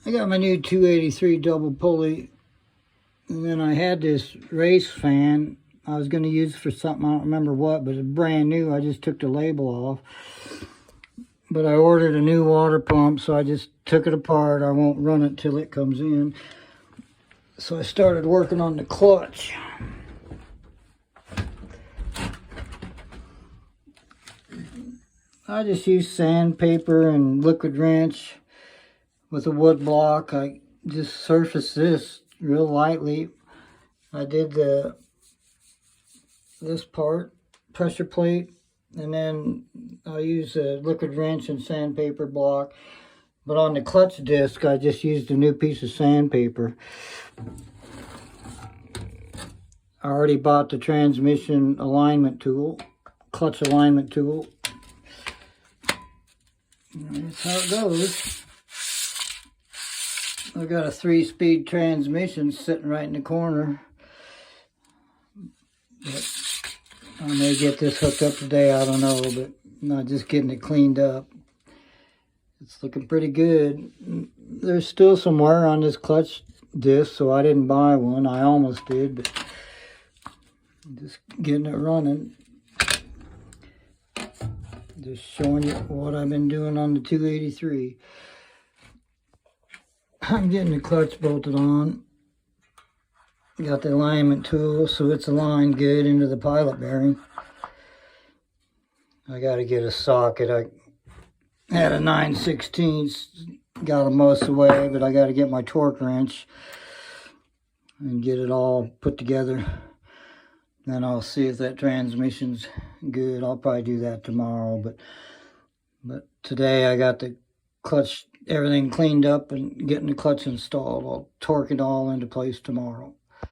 I got my new 283 double pulley, and then I had this race fan. I was going to use it for something, I don't remember what, but it's brand new. I just took the label off. But I ordered a new water pump, so I just took it apart. I won't run it till it comes in. So I started working on the clutch. I just used sandpaper and liquid wrench with a wood block. I just surfaced this real lightly. I did this part, pressure plate, and then I used a liquid wrench and sandpaper block. But on the clutch disc, I just used a new piece of sandpaper. I already bought the transmission alignment tool, clutch alignment tool. That's how it goes. I got a 3-speed transmission sitting right in the corner. But I may get this hooked up today, I don't know, but I'm not just getting it cleaned up. It's looking pretty good. There's still some wear on this clutch disc, so I didn't buy one. I almost did, but I'm just getting it running. Just showing you what I've been doing on the 283. I'm getting the clutch bolted on. Got the alignment tool, so it's aligned good into the pilot bearing. I got to get a socket. I had a 9/16, got them most of the way, but I got to get my torque wrench and get it all put together. Then I'll see if that transmission's good. I'll probably do that tomorrow, but today I got the clutch, everything cleaned up and getting the clutch installed. I'll torque it all into place tomorrow.